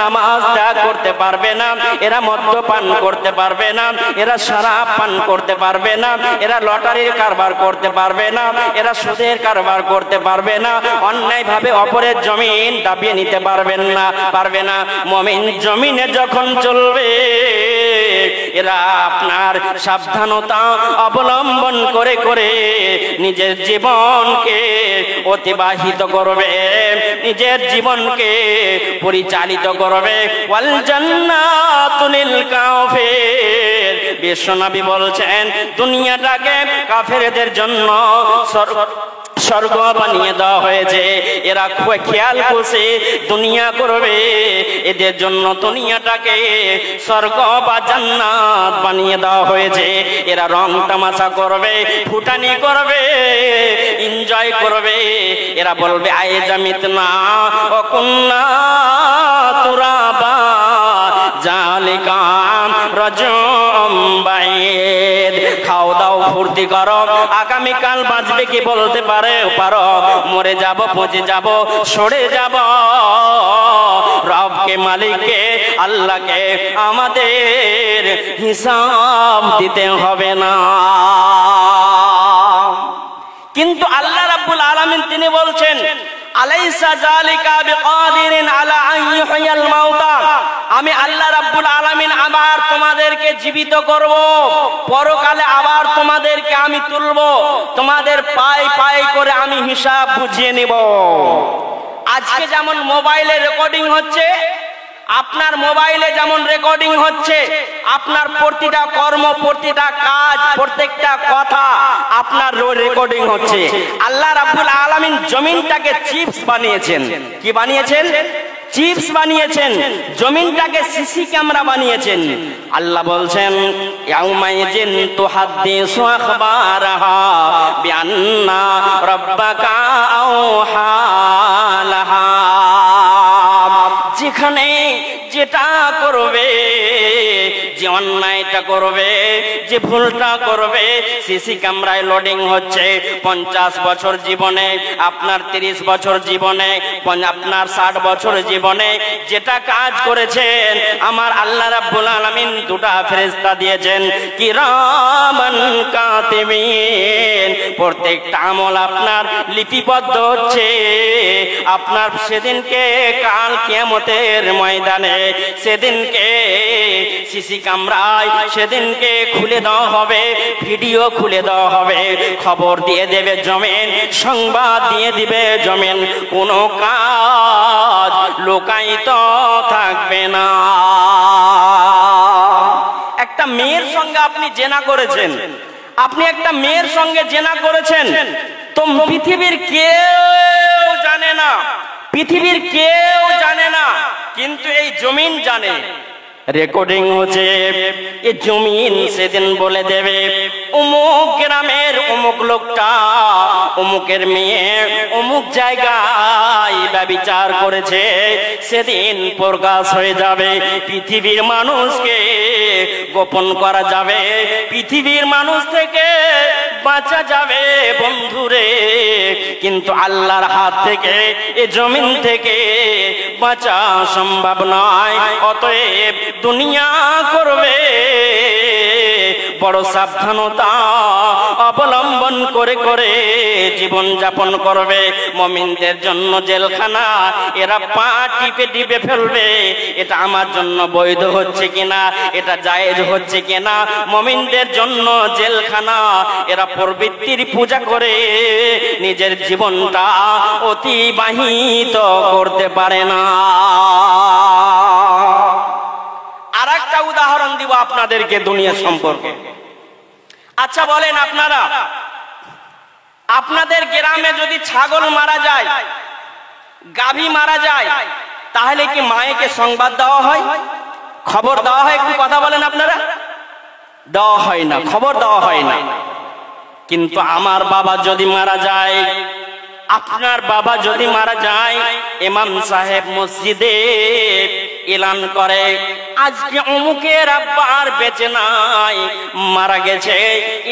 নামাজ ত্যাগ করতে পারবে না, এরা মদ্যপান করতে পারবে না, এরা শরাব পান করতে পারবে না, এরা লটারির কারবার করতে পারবে না, এরা সুদের কারবার করতে পারবে না, অন্যায়ভাবে অপরের জমিন দাবিয়ে নিতে পারবে না। মুমিন জমিনে যখন চলবে এরা আপনার সাবধানতা অবলম্বন করে করে নিজের জীবনকে অতিবাহিত করবে, নিজের জীবনকে পরিচালিত করবে। ওয়াল জান্নাতু লিল কাফির, বিশ্বনবী বলছেন দুনিয়াটাকে কাফেরদের জন্য স্বর্গ বানিয়ে দেওয়া হয়েছে। এরা খেয়াল করছে দুনিয়া করবে, এদের জন্য দুনিয়াটাকে স্বর্গ বা জান্নাত বানিয়ে দেওয়া হয়েছে। এরা রং তামাশা করবে, ফুটানি করবে, এনজয় করবে। এরা বলবে আয়ে জামিতনা ও কুন্না তুরাবা জালিকা রাজুম বাইদ। খাও দাও ফুর্তি করো, আগামীকাল বাঁচবে কি বলতে পারো, মরে যাব, পচে যাব, সরে যাব। রবকে, মালিককে, আল্লাহকে আমাদের হিসাব দিতে হবে না। কিন্তু আল্লাহ রাব্বুল আলামিন তিনি বলছেন আলাইসা যালিকা বিকাদিরিন আলা আন ইহইয়াল মাউতা, আমি আল্লাহ রাব্বুল আলামিন আবার তোমাদেরকে জীবিত করব, পরকালে আবার তোমাদেরকে আমি তুলব, তোমাদের পায়ে পায়ে করে আমি হিসাব বুঝিয়ে নেব। আজকে যেমন মোবাইলে রেকর্ডিং হচ্ছে, আপনার মোবাইলে যেমন রেকর্ডিং হচ্ছে, আপনার প্রতিটা কর্ম, প্রতিটা কাজ, প্রত্যেকটা কথা আপনার রেকর্ডিং হচ্ছে। আল্লাহ রাব্বুল আলামিন জমিনটাকে চিপস বানিয়েছেন। কি বানিয়েছেন? চিপস বানিয়েছেন। জমিনটাকে সিসি ক্যামেরা বানিয়েছেন। আল্লাহ বলছেন ইয়াউমাইজিন তুহাদ্দিসু আখবারাহা বিআন্না রাব্বাকা আওহালাহা, যেখানে যেটা করবে, যে অন্যায়টা করবে, যে ভুলটা করবে, সিসি ক্যামেরায় লোডিং হচ্ছে। 50 বছর জীবনে, আপনার 30 বছর জীবনে, আপনার 60 বছর জীবনে যেটা কাজ করেছেন, আমার আল্লাহ রাব্বুল আলামিন দুটা ফেরেশতা দিয়েছেন কিরামান কাতিবিন। প্রত্যেকটা আমল আপনার লিপিবদ্ধ হচ্ছে। আপনার সেদিনকে, কাল কিয়ামতের ময়দানে, সেদিনকে সিসি ক্যামেরায় সেদিনকে খুলে দেওয়া হবে, ভিডিও খুলে দেওয়া হবে, খবর দিয়ে দেবে জমিন, সংবাদ দিয়ে দিবে জমিন। কোনো কাজ লুকায়িত থাকবে না। একটা মেয়ের সঙ্গে আপনি জেনা করেছেন, আপনি একটা মেয়ের সঙ্গে জেনা করেছেন, তো পৃথিবীর কেউ জানে না, পৃথিবীর কেউ জানে না, কিন্তু এই জমিন জানে। রেকর্ডিং হচ্ছে, এ জমিন সেদিন বলে দেবে অমুক গ্রামের অমুক লোকটা, অমুকের মেয়ে অমুক জায়গায় ব্যভিচার করেছে। সেদিন প্রকাশ হয়ে যাবে, পৃথিবীর মানুষকে গোপন করা যাবে, পৃথিবীর মানুষ থেকে বাঁচা যাবে বন্ধুরে। কিন্তু আল্লাহর হাত থেকে, এ জমিন থেকে বাঁচা সম্ভব নয়। অতএব দুনিয়া করবে বড় সাবধানতা অবলম্বন করে করে জীবন যাপন করবে। মুমিনদের জন্য জেলখানা এরা পা টিপে টিপে ফেলবে, এটা আমার জন্য বৈধ হচ্ছে কিনা, এটা জায়েজ হচ্ছে কিনা। মুমিনদের জন্য জেলখানা, এরা প্রবৃত্তির পূজা করে নিজের জীবনটা অতিবাহিত করতে পারে না। আর একটা উদাহরণ দিব আপনাদেরকে দুনিয়া সম্পর্কে। আচ্ছা বলেন আপনারা, আপনাদের গ্রামে যদি ছাগল মারা যায়, গাভী মারা যায়, তাহলে কি মায়েকে সংবাদ দেওয়া হয়, খবর দেওয়া হয়? একটু কথা বলেন আপনারা। দেওয়া হয় না, খবর দেওয়া হয় না। কিন্তু আমার বাবা যদি মারা যায়, আপনার বাবা যদি মারা যায়, ইমাম সাহেব মসজিদে এলান করে আজকে অমুকের আব্বা আর বেঁচে নাই, মারা গেছে,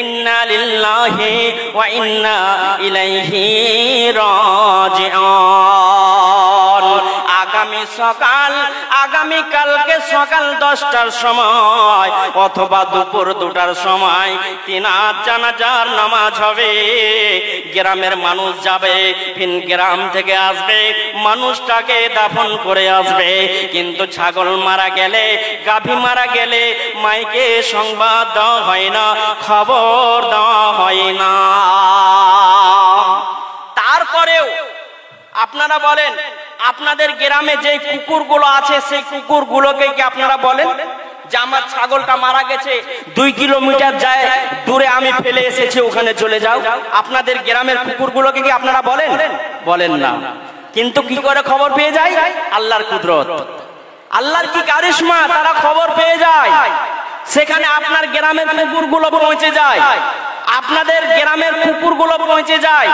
ইন্না লিল্লাহি ওয়া ইন্না ইলাইহি রাজিউন। আগামী আগামীকালকে সকাল 10টার সময় অথবা দুপুর 2টার সময় 3 জানাজার নামাজ হবে। গ্রামের মানুষ যাবে, ভিন গ্রাম থেকে আসবে, মানুষটাকে দাফন করে আসবে। কিন্তু ছাগল মারা গেলে, গাভী মারা গেলে মাইকে সংবাদ দেওয়া হয় না, খবর দেওয়া হয় না। তারপরেও আপনারা বলেন, আপনাদের গ্রামে যে কুকুরগুলো আছে সেই কুকুরগুলোকে কি আপনারা বলেন যে আমার ছাগলটা মারা গেছে, 2 কিলোমিটার যায় দূরে আমি ফেলে এসেছি, ওখানে চলে যাও? আপনাদের গ্রামের কুকুরগুলোকে কি আপনারা বলেন? বলেন না। কিন্তু কি করে খবর পেয়ে যায়? আল্লাহর কুদরত, আল্লাহর কি কারিশমা, তারা খবর পেয়ে যায়। সেখানে আপনার গ্রামের কুকুরগুলো পৌঁছে যায়, আপনাদের গ্রামের কুকুরগুলো পৌঁছে যায়,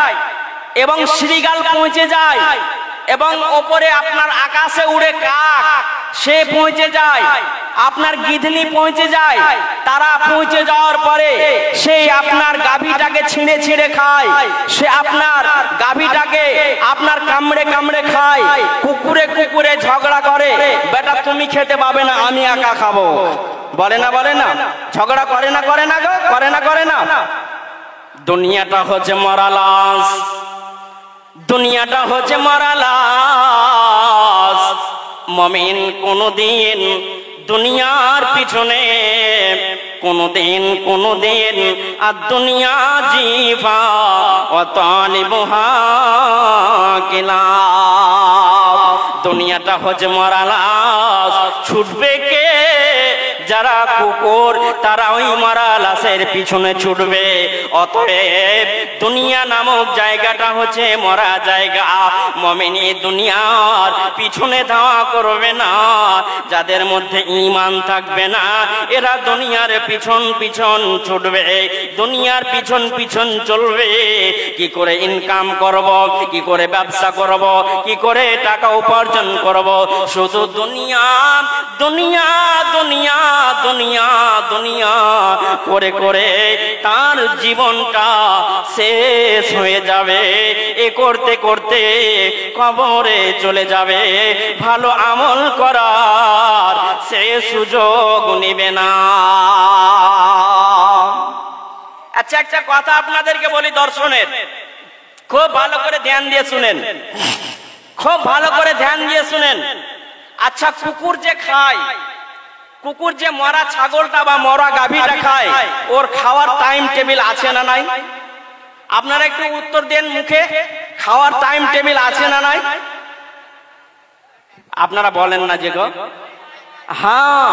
এবং শ্রীগাল পৌঁছে যায়, এবং ওপরে আপনার আকাশে উড়ে কাক সে পৌঁছে যায়, আপনার গিধনি পৌঁছে যায়। তারা পৌঁছে যাওয়ার পরে সেই আপনার গাভীটাকে ছিঁড়ে ছিঁড়ে খায়, সে আপনার গাভীটাকে আপনার কামড়ে কামড়ে খায়। কুকুরে কুকুরে ঝগড়া করে, বেটা তুমি খেতে পাবে না, আমি একা খাবো। বলে না বলে না? ঝগড়া করে না করে না গো? করে না করে না? দুনিয়াটা হচ্ছে মরা লাশ, দুনিয়াটা হচ্ছে মরা লাশ। মুমিন কোনদিন দুনিয়ার পিছনে কোনদিন আর দুনিয়া জিফা ও তালিবুহা কিলা। দুনিয়াটা হচ্ছে মরা লাশ, ছুটবে কে? যারা কুকুর তারা ওই মরা লাশের পিছনে ছুটবে। অতএব দুনিয়া নামক জায়গাটা হচ্ছে মরা জায়গা। মুমিনি দুনিয়ার পিছনে ধাওয়া করবে না। যাদের মধ্যে ঈমান থাকবে না এরা দুনিয়ার পিছন পিছন ছুটবে, দুনিয়ার পিছন পিছন চলবে। কি করে ইনকাম করব, কি করে ব্যবসা করব, কি করে টাকা উপার্জন করব, শুধু দুনিয়া দুনিয়া দুনিয়া দুনিয়া দুনিয়া করে করে তার জীবনটা শেষ হয়ে যাবে। এ করতে করতে কবরে চলে যাবে, ভালো আমল করার সে সুযোগ নেবে না। আচ্ছা, একটা কথা আপনাদেরকে বলি দর্শনের, খুব ভালো করে ধ্যান দিয়ে শুনেন, খুব ভালো করে ধ্যান দিয়ে শুনেন। আচ্ছা, কুকুর যে খায়, কুকুর যে মরা ছাগলটা বা মরা গাভীটা খায়, ওর খাওয়ার টাইম টেবিল আছে না নাই? আপনারা একটু উত্তর দেন মুখে, খাওয়ার টাইম টেবিল আছে না নাই? আপনারা বলেন না যে গো? হ্যাঁ,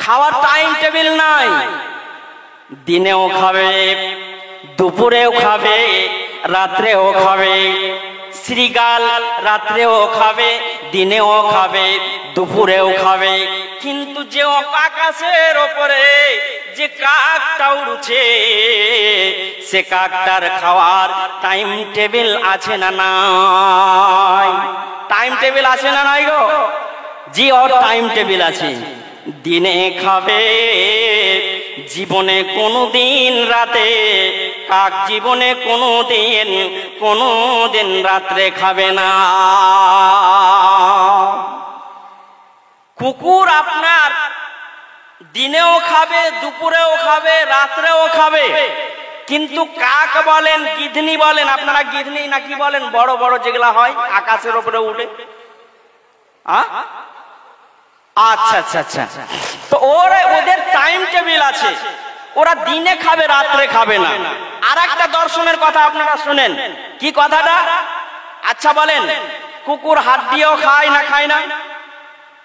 খাওয়ার টাইম টেবিল নাই। দিনেও খাবে, দুপুরেও খাবে, রাত্রেও খাবে। শ্রীগাল রাত্রেও খাবে, দিনেও খাবে, দুপুরেও খাবে। কিন্তু যে আকাশের ওপরে যে কাকটা উড়ছে, সে কাকটার খাওয়ার টাইম টেবিল আছে না নাই? টাইম টেবিল আছে না নাই গো? জি, ওর টাইম টেবিল আছে। দিনে খাবে, জীবনে কোনোদিন রাতে, কাক জীবনে কোনোদিন রাত্রে খাবে না। কুকুর আপনার দিনেও খাবে, দুপুরেও খাবে, রাত্রেও খাবে। কিন্তু কাক বলেন, গিধনি বলেন, আপনারা গিধনি নাকি বলেন, বড় বড় যেগুলা হয় আকাশের উপরে উঠে, আচ্ছা আচ্ছা আচ্ছা, তো ওদের টাইম টেবিল আছে, ওরা দিনে খাবে, রাত্রে খাবে না। আর একটা দর্শনের কথা আপনারা শুনেন, কি কথাটা? আচ্ছা বলেন, কুকুর হাড্ডিও খায় না খায় না?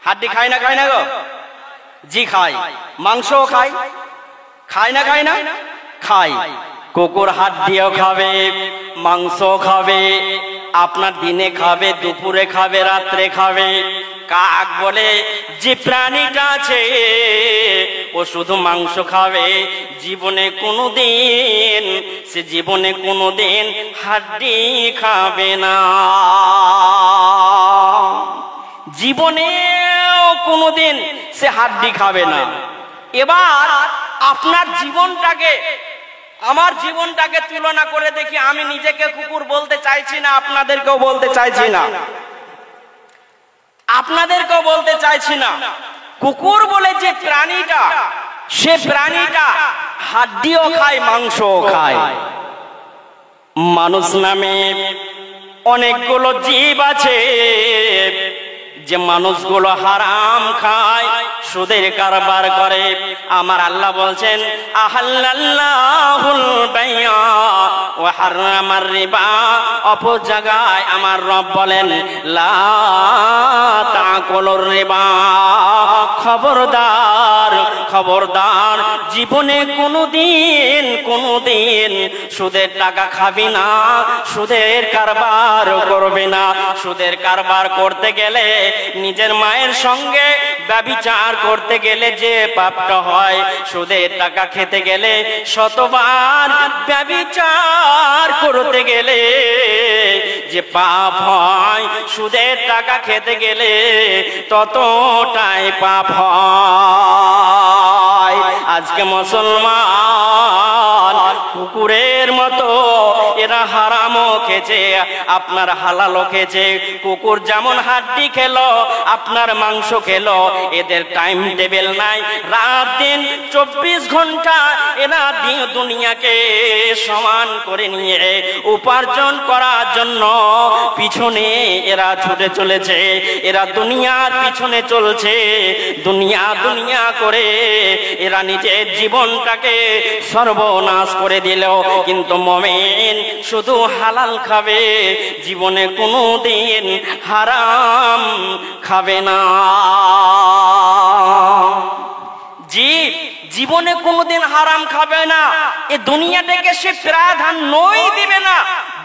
হাড্ডি খায় না খায় না গো? জি খায়। মাংসও খায়, খায় না খায় না? খায়। কুকুর হাড্ডিও খাবে, মাংস খাবে, আপনার দিনে খাবে, দুপুরে খাবে, রাত্রে খাবে। কাক বলে যে প্রাণীটা আছে ও শুধু মাংস খাবে, জীবনে কোনোদিন হাড্ডি খাবে না, জীবনেও কোনোদিন সে হাড্ডি খাবে না। এবার আপনার জীবনটাকে, আমার জীবনটাকে তুলনা করে দেখি। আমি নিজেকে কুকুর বলতে চাইছি না, আপনাদেরকেও বলতে চাইছি না। আপনাদেরকেও বলতে চাইছি না, কুকুর বলে যে প্রাণীটা, সে প্রাণীটা হাড্ডিও খায়, মাংসও খায়। মানুষ নামে অনেকগুলো জীব আছে যে মানুষগুলো হারাম খায়, সুদের কারবার করে। আমার আল্লাহ বলছেন আহাল্লাল্লাহুল বাইআ ওয়া হারামার রিবা। অপর জায়গায় আমার রব বলেন লা তাকুলুর রিবা। খবরদার, খবরদার, জীবনে কোনোদিন সুদের টাকা খাবি না, সুদের কারবার করবে না। সুদের কারবার করতে গেলে, নিজের মায়ের সঙ্গে ব্যভিচার করতে গেলে যে পাপটা হয়, সুদের টাকা খেতে গেলে, শতবার ব্যভিচার করতে গেলে যে পাপ হয়, সুদের টাকা খেতে গেলে ততটাই পাপ হয়। আজকে মুসলমান কুকুরের মতো এরা হারামও খেয়েছে, আপনার হালালও খেয়েছে। কুকুর যেমন হাড্ডি খেলো, আপনার মাংস খেলো। এদের টাইম টেবিল নাই, রাত দিন 24 ঘন্টা এরা দুনিয়াকে সমান করে নিয়ে উপার্জন করার জন্য পিছনে এরা ছুটে চলেছে। এরা দুনিয়ার পিছনে চলছে, দুনিয়া দুনিয়া করে এরা নিজের জীবনটাকে সর্বনাশ করে দিল। কিন্তু মুমিন শুধু হালাল খাবে, জীবনে কোনোদিন হারাম খাবে না। জীবনে কোনোদিন হারাম খাবে না। এই দুনিয়াটাকে সে প্রাধান্যই দিবে না,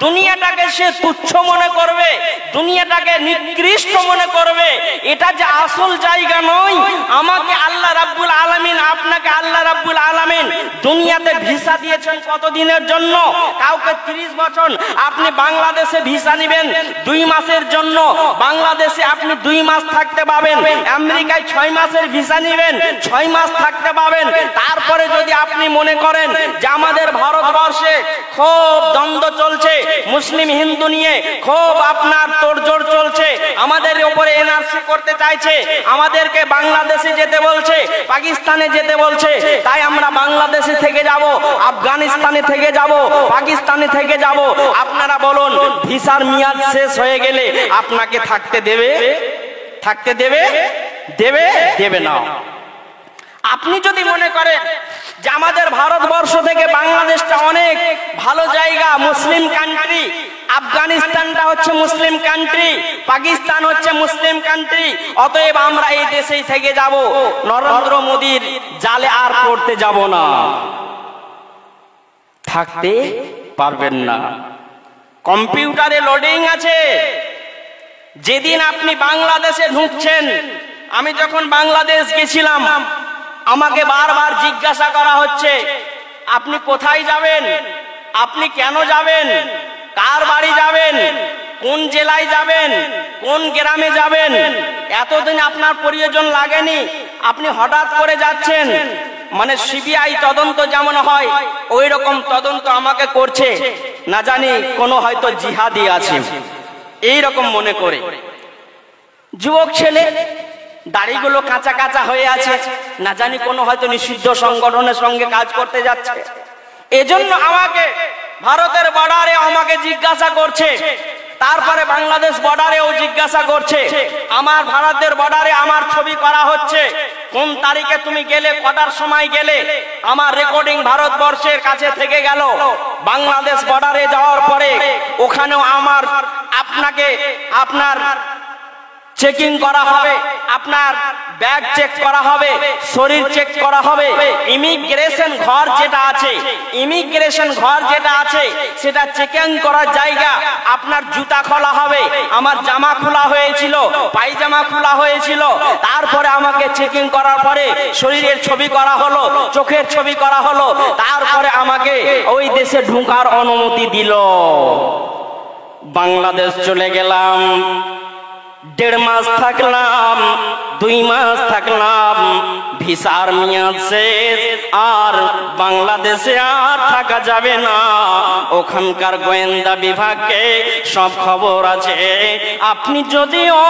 দুনিয়াটাকে সে তুচ্ছ মনে করবে, দুনিয়াটাকে নিকৃষ্ট মনে করবে। এটা যে আসল জায়গা নয়। আমাকে আল্লাহ রাব্বুল আলামিন, আপনাকে আল্লাহ রাব্বুল আলামিন দুনিয়াতে ভিসা দিয়েছেন কতদিনের জন্য? কাউকে 30 বছর আপনি বাংলাদেশে ভিসা নেবেন 2 মাসের জন্য, বাংলাদেশে আপনি 2 মাস থাকতে পাবেন। আমেরিকায় 6 মাসের ভিসা নেবেন, 6 মাস থাকতে পাবেন। তারপরে যদি আপনি মনে করেন যে আমাদের ভারতবর্ষে খুব দ্বন্দ্ব চলছে, মুসলিম হিন্দু নিয়ে খুব আপনার তোড়জোড় চলছে, আমাদের উপরে এনআরসি করতে চাইছে, আমাদেরকে বাংলাদেশে যেতে বলছে, পাকিস্তানে যেতে বলছে, তাই আমরা বাংলাদেশে থেকে যাব, আফগানিস্তানে থেকে যাব, পাকিস্তানে থেকে যাব। আপনারা বলুন, ভিসার মেয়াদ শেষ হয়ে গেলে আপনাকে থাকতে দেবে? থাকতে দেবে? দেবে? দেবে না। আপনি যদি মনে করেন যে আমাদের ভারতবর্ষ থেকে বাংলাদেশটা অনেক ভালো জায়গা, মুসলিম কান্ট্রি, আফগানিস্তানটা হচ্ছে মুসলিম কান্ট্রি, পাকিস্তান হচ্ছে মুসলিম কান্ট্রি, অতএব আমরা এই দেশেই থেকে যাব, নরেন্দ্র মোদীর জালে আর পড়তে যাব না, থাকতে পারবেন না। কম্পিউটারে লোডিং আছে। যেদিন আপনি বাংলাদেশে ঢুকছেন, আমি যখন বাংলাদেশ গেছিলাম, আমাকে বারবার জিজ্ঞাসা করা হচ্ছে আপনি কোথায় যাবেন, আপনি কেন যাবেন, কার বাড়ি যাবেন, কোন জেলায় যাবেন, কোন গ্রামে যাবেন। এতদিন আপনার প্রয়োজন লাগেনি, আপনি হঠাৎ করে যাচ্ছেন। মানে সিবিআই তদন্ত যেমন হয় ওই রকম তদন্ত আমাকে করছে, না জানি কোনো হয়তো জিহাদি আছে এই রকম মনে করে। যুবক ছেলে, দাড়িগুলো কাঁচা কাঁচা হয়ে আছে, না জানি কোনো হয়তো নিষিদ্ধ সংগঠনের সঙ্গে কাজ করতে যাচ্ছে। এজন্য আমাকে ভারতের বর্ডারে আমাকে জিজ্ঞাসা করছে, তারপরে বাংলাদেশ বর্ডারেও জিজ্ঞাসা করছে। আমার ভারতের বর্ডারে আমার ছবি করা হচ্ছে, কোন তারিখে তুমি গেলে, কটার সময় গেলে। আমার রেকর্ডিং ভারতবর্ষের কাছে থেকে গেল। বাংলাদেশ বর্ডারে যাওয়ার পরে ওখানেও আপনার চেকিং করা হবে, আপনার ব্যাগ চেক করা হবে, শরীর চেক করা হবে। ইমিগ্রেশন ঘর যেটা আছে, ইমিগ্রেশন ঘর যেটা আছে সেটা চেকিং করার জায়গা। আপনার জুতা খোলা হবে, আমার জামা খোলা হয়েছিল, পায়জামা খোলা হয়েছিল। তারপরে আমাকে চেকিং করার পরে শরীরের ছবি করা হলো, চোখের ছবি করা হলো, তারপরে আমাকে ওই দেশে ঢোকার অনুমতি দিল। বাংলাদেশ চলে গেলাম, 1.5 মাস থাকলাম, 2 মাস থাকলাম, ভিসার মেয়াদ শেষ, আর বাংলাদেশে আর থাকা যাবে না। ওখানকার গোয়েন্দা বিভাগকে সব খবর আছে। আপনি যদিও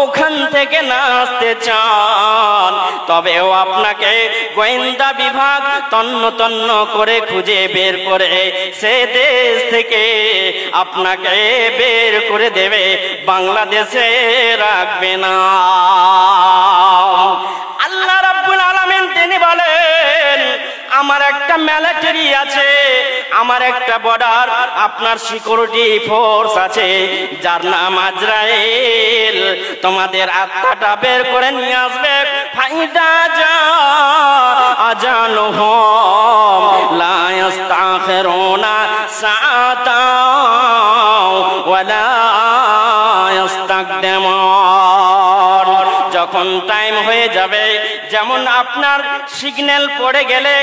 ওখান থেকে না আসতে চান, তবেও আপনাকে গোয়েন্দা বিভাগ তন্ন তন্ন করে খুঁজে বের করে সে দেশ থেকে আপনাকে বের করে দেবে, বাংলাদেশে রাখবে না। আল্লাহ রাব্বুল আলামিন তিনি বলেন, আমার একটা মিলিটারি আছে, আমার একটা বর্ডার, আপনার সিকিউরিটি ফোর্স আছে, যার নাম আজরাইল। তোমাদের আত্মাটা বের করে নিয়ে আসবে। ফাইদা যা আজানুহুম লা ইস্তাখিরুনা সাআতা ওয়ালা ইস্তাকদিমুন। যখন টাইম হয়ে যাবে, যেমন আপনার সিগন্যাল পড়ে গেলে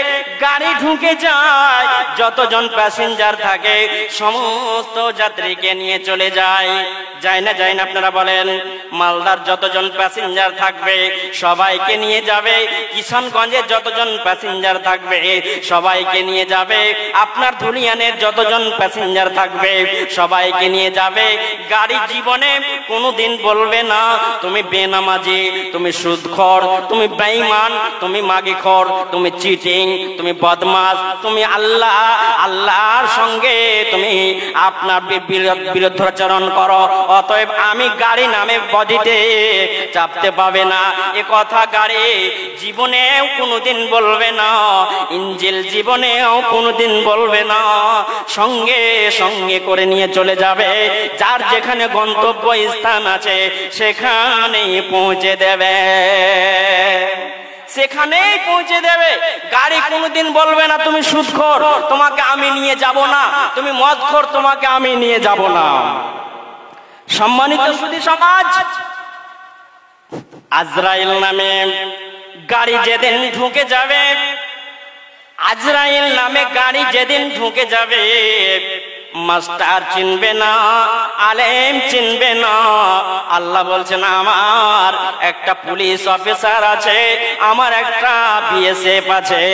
গাড়ি ঢুকে যায়, যতজন প্যাসেঞ্জার থাকে সমস্ত যাত্রীকে নিয়ে চলে যায়। যায় না যায় না আপনারা বলেন? মালদার যতজন প্যাসেঞ্জার থাকবে সবাইকে নিয়ে যাবে, কিষানগঞ্জের যতজন প্যাসেঞ্জার থাকবে সবাইকে নিয়ে যাবে, আপনার ধুলিয়ানের যতজন প্যাসেঞ্জার থাকবে সবাইকে নিয়ে যাবে। গাড়ি জীবনে কোনোদিন বলবে না তুমি বেনামাজি, তুমি সুদখোর, তুমি বেঈমান, তুমি মাগিখোর, তুমি চিটিং, তুমি বদমাশ, তুমি আল্লাহর সঙ্গে তুমি আপনার বিরুদ্ধাচরণ করো, অতএব আমি গাড়ি নামে বডিতে চাপতে পাবে না। এ কথা গাড়ি জীবনেও কোনোদিন বলবে না, ইঞ্জিল জীবনেও কোনোদিন বলবে না। সঙ্গে সঙ্গে করে নিয়ে চলে যাবে, যার যেখানে গন্তব্য স্থান আছে সেখানেই পৌঁছে দেবে, সেখানেই পৌঁছে দেবে। গাড়ি কোনোদিন বলবে না তুমি সুদখোর, তোমাকে আমি নিয়ে যাব না, তুমি মদখোর, তোমাকে আমি নিয়ে যাব না। সম্মানিত সুধী সমাজ, আজরাইল নামে গাড়ি যেদিন ঢুকে যাবে, আজরাইল নামে গাড়ি যেদিন ঢুকে যাবে, মাস্টার চিনবে না, আলেম চিনবে না। আল্লাহ বলছেন, আমার একটা পুলিশ অফিসার আছে, আমার একটা বিএসএফ আছে,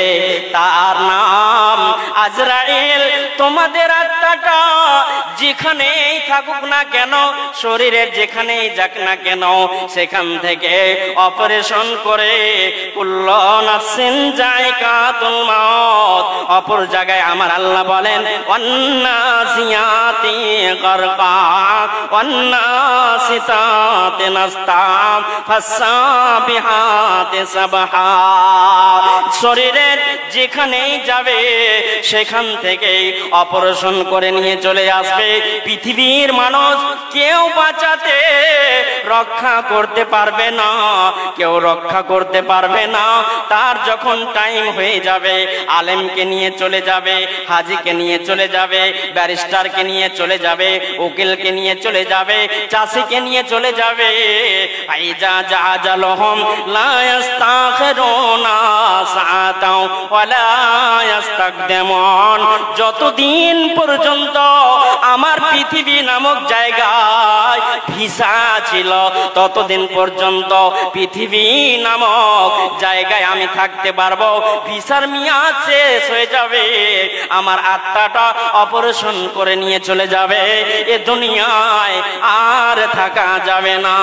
তার নাম আজরাইল। তোমাদের আত্মাটা যেখানেই থাকুক না কেন, শরীরের যেখানেই যাক না কেন, সেখান থেকে অপারেশন করে কুল্লু নাফসিন যায়কাতুল মাউত, অপর জায়গায় আমার আল্লাহ বলেন ওয়ান্নাসিয়াতি গারকা ওয়ান্নাসিতাতি নাসতা ফাসসাবিহাতি সাবহা। শরীরের যেখানেই যাবে সেখান থেকে অপারেশন করে নিয়ে চলে আসবে। পৃথিবীর মানুষ কেউ বাঁচাতে রক্ষা করতে পারবে না, কেউ রক্ষা করতে পারবে না। তার যখন টাইম হয়ে যাবে, আলেমকে নিয়ে চলে যাবে, হাজিকে নিয়ে চলে যাবে, ব্যারিস্টারকে নিয়ে চলে যাবে, উকিলকে নিয়ে চলে যাবে, চাষিকে নিয়ে চলে যাবে। আইজা জাজালহুম লা ইস্তাখিরুনা সাআতাও ওয়ালা ইস্তাকদিমুন। যতদিন পর্যন্ত আমার পৃথিবী নামক জায়গায় ভিসা ছিল, ততদিন পর্যন্ত পৃথিবী নামক জায়গায় আমি থাকতে পারবো। ভিসার মেয়াদ শেষ হয়ে যাবে, আমার আত্মাটা অপারেশন করে নিয়ে চলে যাবে, এ দুনিয়ায় আর থাকা যাবে না।